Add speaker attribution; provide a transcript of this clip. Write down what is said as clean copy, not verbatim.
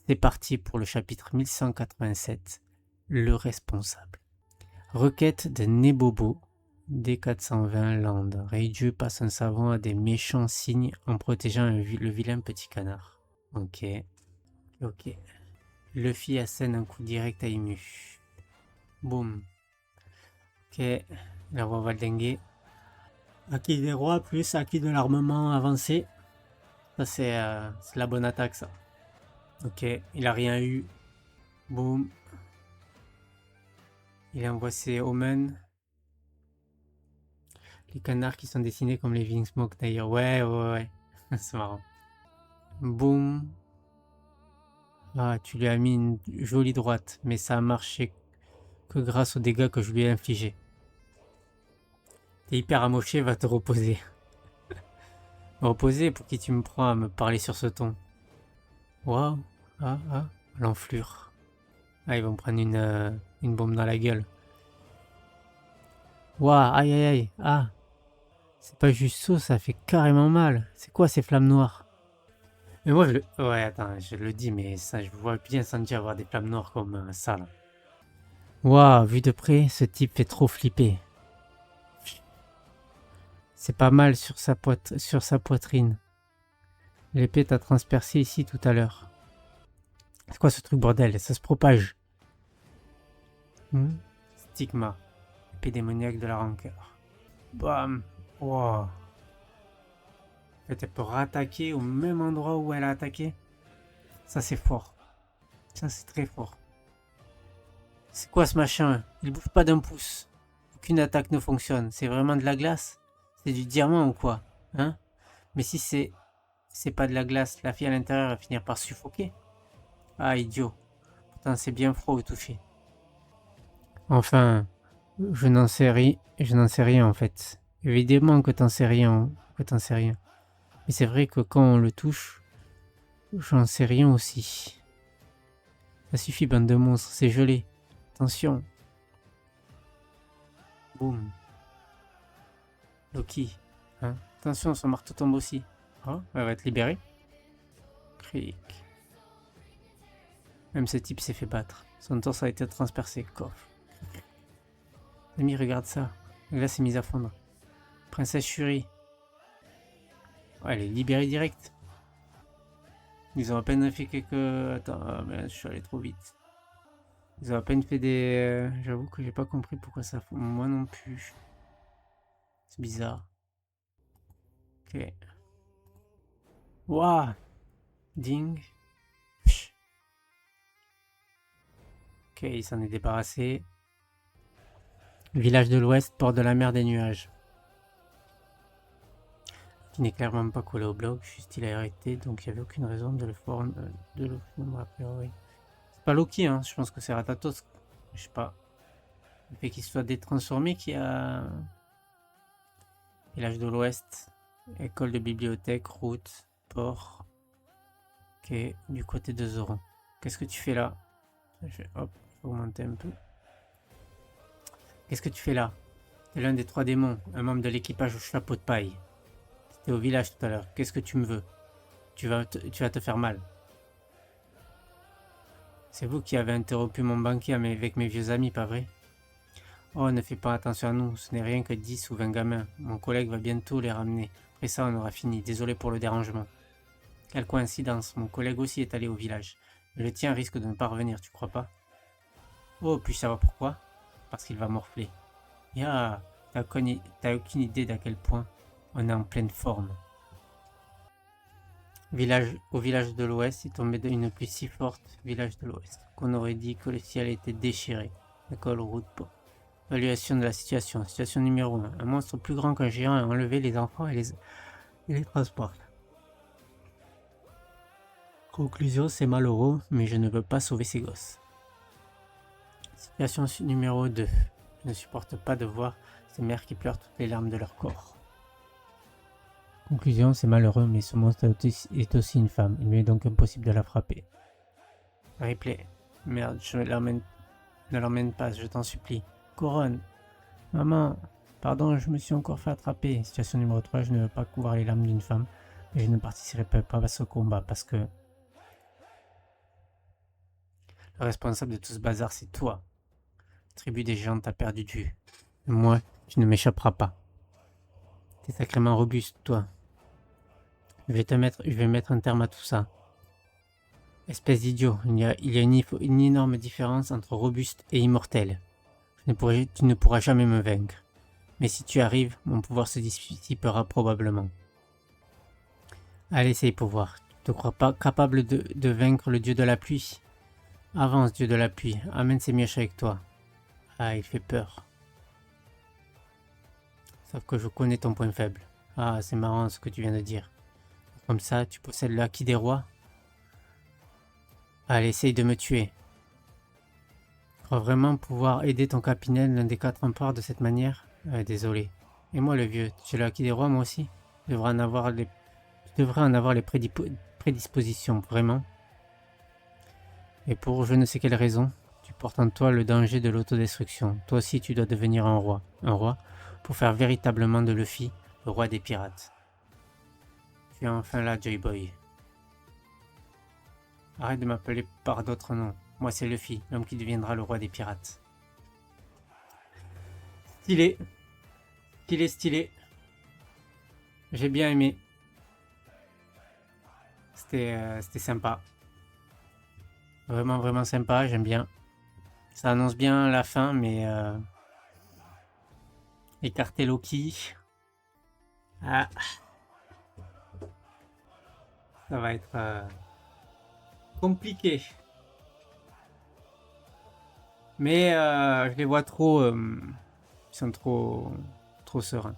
Speaker 1: C'est parti pour le chapitre 1187, le responsable. Requête de Nebobo, D420 Land. Reiju passe un savon à des méchants signes en protégeant le vilain petit canard. Ok. Luffy assène un coup direct à Imu. Boum. Ok. La voix Valdingue. Acquis des rois plus acquis de l'armement avancé. Ça c'est la bonne attaque ça. Ok. Il a rien eu. Boum. Il envoie ses Omen. Les canards qui sont dessinés comme les Vingsmoke d'ailleurs. Ouais. C'est marrant. Boum. Ah, tu lui as mis une jolie droite, mais ça a marché que grâce aux dégâts que je lui ai infligés. T'es hyper amoché, va te reposer. Reposer, pour qui tu me prends à me parler sur ce ton? Waouh. L'enflure. Ah, ils vont me prendre une bombe dans la gueule. Waouh, aïe. Ah. C'est pas juste ça fait carrément mal. C'est quoi ces flammes noires? Mais moi, ouais, attends, je le dis, mais ça, je vois bien Sanji avoir des flammes noires comme ça, là. Waouh, vu de près, ce type fait trop flipper. C'est pas mal sur sa poitrine. L'épée t'a transpercé ici tout à l'heure. C'est quoi ce truc, bordel? Ça se propage. Stigma. Épée démoniaque de la rancœur. Bam. Wow. En fait, elle peut rattaquer au même endroit où elle a attaqué. Ça, c'est fort. Ça, c'est très fort. C'est quoi ce machin? Il bouge pas d'un pouce. Aucune attaque ne fonctionne. C'est vraiment de la glace? C'est du diamant ou quoi? Hein? Mais si c'est pas de la glace, la fille à l'intérieur va finir par suffoquer. Ah, idiot. Pourtant, c'est bien froid au toucher. Enfin, je n'en sais rien en fait. Évidemment que t'en sais rien. Mais c'est vrai que quand on le touche, j'en sais rien aussi. Ça suffit, bande de monstres, c'est gelé. Attention. Boum. Loki. Hein? Attention, son marteau tombe aussi. Oh, elle va être libérée. Cric. Même ce type s'est fait battre. Son torse a été transpercé. Coffre. Ami, regarde ça. La glace est mise à fondre. Princesse Shuri. Oh, elle est libérée direct. Ils ont à peine fait quelques... Attends, mais je suis allé trop vite. Ils ont à peine fait des... J'avoue que j'ai pas compris pourquoi ça... Moi non plus. C'est bizarre. Ok. Waouh. Ding. Psh. Ok, il s'en est débarrassé. Village de l'Ouest, port de la mer des nuages. Qui n'est clairement pas collé au bloc, juste il a arrêté, donc il n'y avait aucune raison de le fondre a priori. C'est pas Loki, hein, je pense que c'est Ratatos. Je sais pas. Le fait qu'il soit détransformé qui a... Village de l'Ouest, école de bibliothèque, route, port. Ok, du côté de Zoran. Qu'est-ce que tu fais là? Je vais augmenter un peu. Qu'est-ce que tu fais là? T'es l'un des 3 démons, un membre de l'équipage au chapeau de paille. T'étais au village tout à l'heure. Qu'est-ce que tu me veux? Tu vas te faire mal. C'est vous qui avez interrompu mon banquet avec mes vieux amis, pas vrai? Oh, ne fais pas attention à nous, ce n'est rien que 10 ou 20 gamins. Mon collègue va bientôt les ramener. Après ça, on aura fini. Désolé pour le dérangement. Quelle coïncidence, mon collègue aussi est allé au village. Mais le tien risque de ne pas revenir, tu crois pas? Oh, puis ça va pourquoi? Parce qu'il va morfler. Ya, t'as aucune idée d'à quel point on est en pleine forme. Au village de l'Ouest, il tombait une pluie si forte, village de l'Ouest, qu'on aurait dit que le ciel était déchiré. École, route, port. Évaluation de la situation. Situation numéro 1. Un monstre plus grand qu'un géant a enlevé les enfants et les transporte. Conclusion, c'est malheureux, mais je ne veux pas sauver ces gosses. Situation numéro 2. Je ne supporte pas de voir ces mères qui pleurent toutes les larmes de leur corps. Conclusion, c'est malheureux, mais ce monstre est aussi une femme. Il m'est donc impossible de la frapper. Replay. Merde, ne l'emmène pas, je t'en supplie. Couronne. Maman, pardon, je me suis encore fait attraper. Situation numéro 3, je ne veux pas voir les larmes d'une femme. Et je ne participerai pas à ce combat parce que... Le responsable de tout ce bazar, c'est toi. La tribu des géants t'a perdu de vue. Et moi, tu ne m'échapperas pas. T'es sacrément robuste, toi. Je vais mettre un terme à tout ça. Espèce d'idiot, il y a une énorme différence entre robuste et immortel. Tu ne pourras jamais me vaincre. Mais si tu arrives, mon pouvoir se dissipera probablement. Allez, essaye pour voir. Tu te crois pas capable de vaincre le dieu de la pluie? Avance, dieu de la pluie, amène ces mioches avec toi. Ah, il fait peur. Sauf que je connais ton point faible. Ah, c'est marrant ce que tu viens de dire. Comme ça, tu possèdes l'acquis des rois? Allez, essaye de me tuer. Tu crois vraiment pouvoir aider ton capitaine, l'un des 4 empereurs, de cette manière? Désolé. Et moi, le vieux, j'ai l'acquis des rois, moi aussi? Je devrais en avoir les prédispositions, vraiment. Et pour je ne sais quelle raison, tu portes en toi le danger de l'autodestruction. Toi aussi, tu dois devenir un roi. Un roi pour faire véritablement de Luffy le roi des pirates. Tu es enfin là, Joy Boy. Arrête de m'appeler par d'autres noms. Moi, c'est Luffy, l'homme qui deviendra le roi des pirates. Stylé. Stylé, stylé. J'ai bien aimé. C'était sympa. Vraiment, vraiment sympa, j'aime bien. Ça annonce bien la fin, mais écarter Loki. Ah, ça va être compliqué. Mais je les vois trop. Ils sont trop sereins.